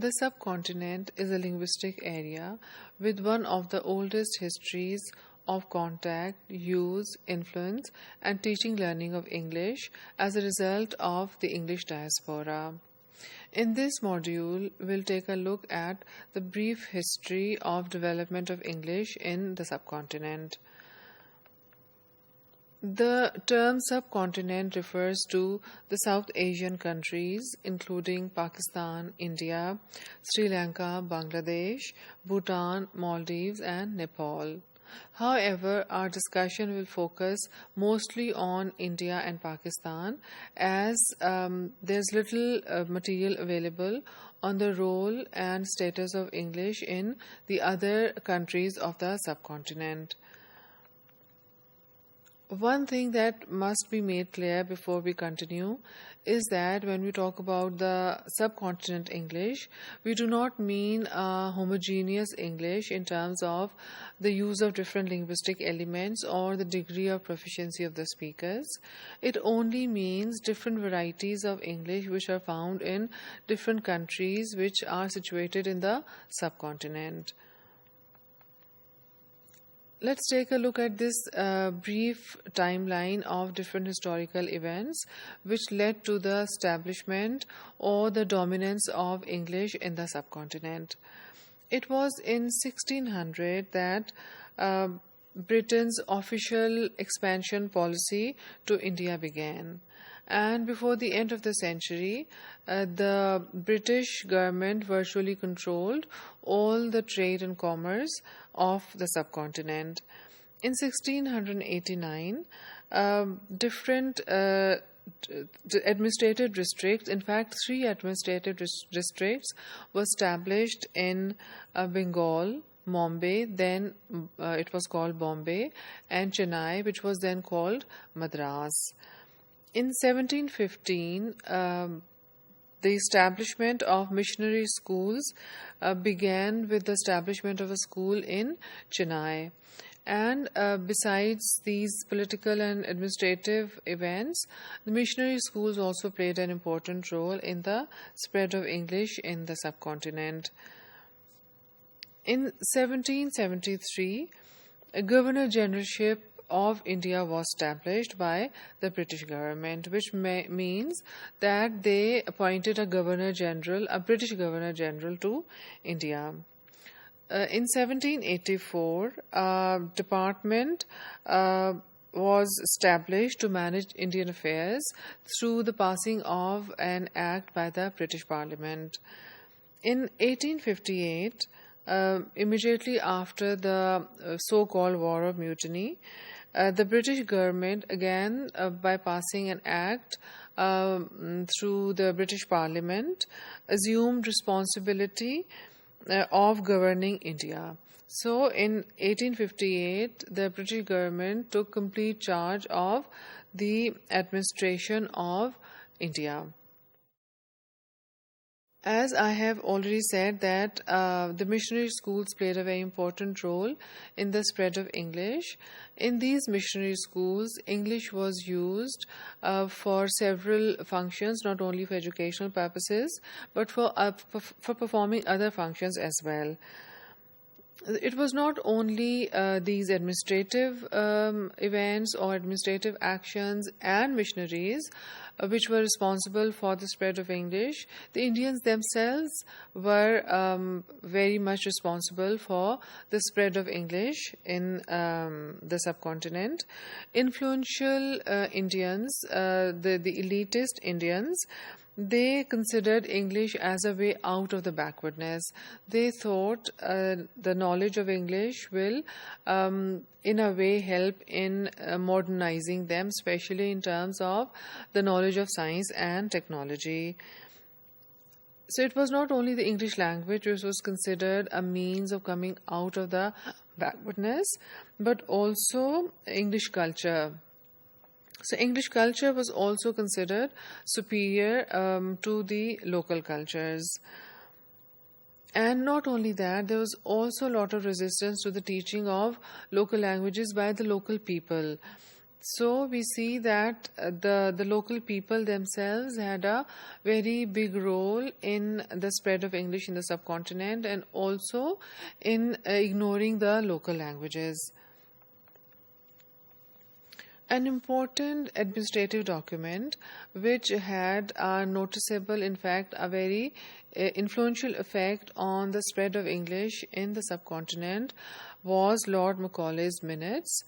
The subcontinent is a linguistic area with one of the oldest histories of contact, use, influence, and teaching learning of English as a result of the English diaspora. In this module, we'll take a look at the brief history of development of English in the subcontinent. The term subcontinent refers to the South Asian countries including Pakistan, India, Sri Lanka, Bangladesh, Bhutan, Maldives and Nepal. However, our discussion will focus mostly on India and Pakistan as there's little material available on the role and status of English in the other countries of the subcontinent. One thing that must be made clear before we continue is that when we talk about the subcontinent English, we do not mean homogeneous English in terms of the use of different linguistic elements or the degree of proficiency of the speakers. It only means different varieties of English which are found in different countries which are situated in the subcontinent. Let's take a look at this brief timeline of different historical events which led to the establishment or the dominance of English in the subcontinent. It was in 1600 that Britain's official expansion policy to India began. And before the end of the century, the British government virtually controlled all the trade and commerce of the subcontinent. In 1689, different administrative districts, in fact 3 administrative districts were established in Bengal, Bombay, then it was called Bombay, and Chennai, which was then called Madras. In 1715, the establishment of missionary schools began with the establishment of a school in Chennai. And besides these political and administrative events, the missionary schools also played an important role in the spread of English in the subcontinent. In 1773, a governor generalship of India was established by the British government, which means that they appointed a British governor general to India. In 1784, a department was established to manage Indian affairs through the passing of an act by the British Parliament. In 1858, immediately after the so-called War of Mutiny, the British government, again by passing an act through the British Parliament, assumed responsibility of governing India. So in 1858, the British government took complete charge of the administration of India. As I have already said that the missionary schools played a very important role in the spread of English. In these missionary schools, English was used for several functions, not only for educational purposes, but for performing other functions as well. It was not only these administrative events or administrative actions and missionaries which were responsible for the spread of English. The Indians themselves were very much responsible for the spread of English in the subcontinent. Influential Indians, the elitist Indians, they considered English as a way out of the backwardness. They thought the knowledge of English will, in a way, help in modernizing them, especially in terms of the knowledge of science and technology. So it was not only the English language which was considered a means of coming out of the backwardness, but also English culture. So English culture was also considered superior to the local cultures. And not only that, there was also a lot of resistance to the teaching of local languages by the local people. So we see that the local people themselves had a very big role in the spread of English in the subcontinent, and also in ignoring the local languages. An important administrative document which had a noticeable, in fact, a very influential effect on the spread of English in the subcontinent was Lord Macaulay's Minutes.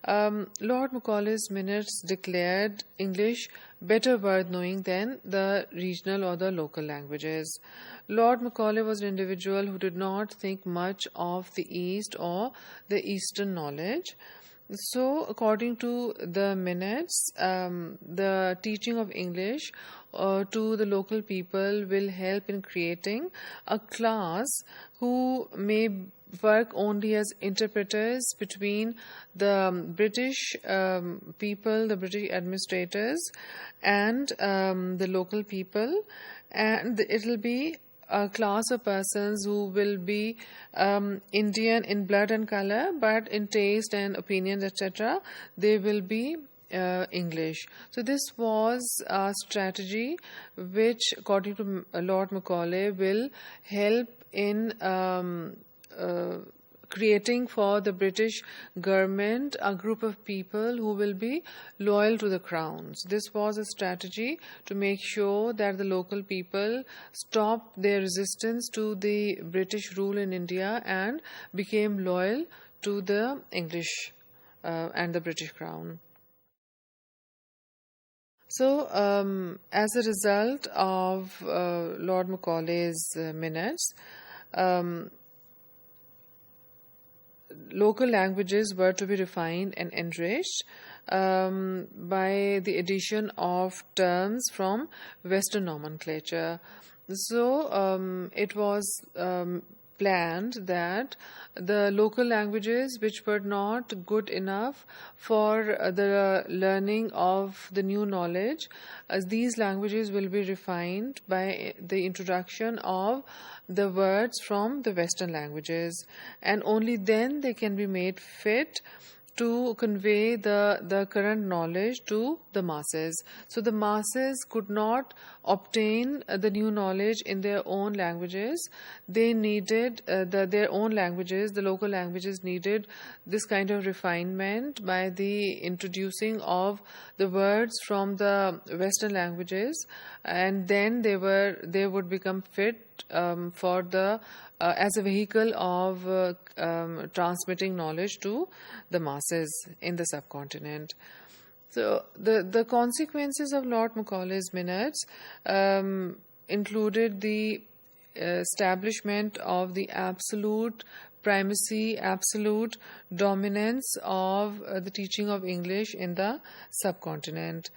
Lord Macaulay's Minutes declared English better worth knowing than the regional or the local languages. Lord Macaulay was an individual who did not think much of the East or the Eastern knowledge. So, according to the minutes, the teaching of English to the local people will help in creating a class who may work only as interpreters between the British people, the British administrators, and the local people, and it will be a class of persons who will be Indian in blood and color, but in taste and opinions, etc., they will be English. So this was a strategy which, according to Lord Macaulay, will help in creating for the British government a group of people who will be loyal to the crowns. This was a strategy to make sure that the local people stopped their resistance to the British rule in India and became loyal to the English and the British crown. So, as a result of Lord Macaulay's minutes, local languages were to be refined and enriched by the addition of terms from Western nomenclature. So it was planned that the local languages which were not good enough for the learning of the new knowledge, as these languages will be refined by the introduction of the words from the Western languages, and only then they can be made fit to convey the current knowledge to the masses. So the masses could not obtain the new knowledge in their own languages. They needed their own languages, the local languages needed this kind of refinement by the introducing of the words from the Western languages, and then they would become fit for the as a vehicle of transmitting knowledge to the masses in the subcontinent. So the consequences of Lord Macaulay's minutes included the establishment of the absolute primacy, absolute dominance of the teaching of English in the subcontinent.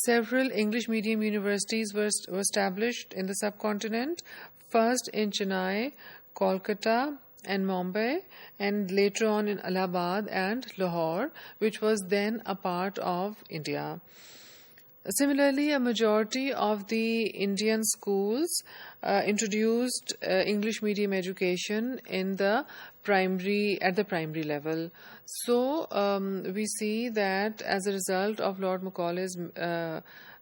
Several English medium universities were established in the subcontinent, first in Chennai, Kolkata, and Mumbai, and later on in Allahabad and Lahore, which was then a part of India. Similarly, a majority of the Indian schools introduced English medium education at the primary level. So we see that as a result of Lord Macaulay's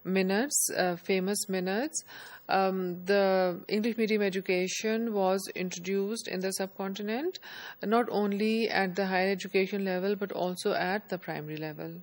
minutes, famous minutes, the English medium education was introduced in the subcontinent, not only at the higher education level but also at the primary level.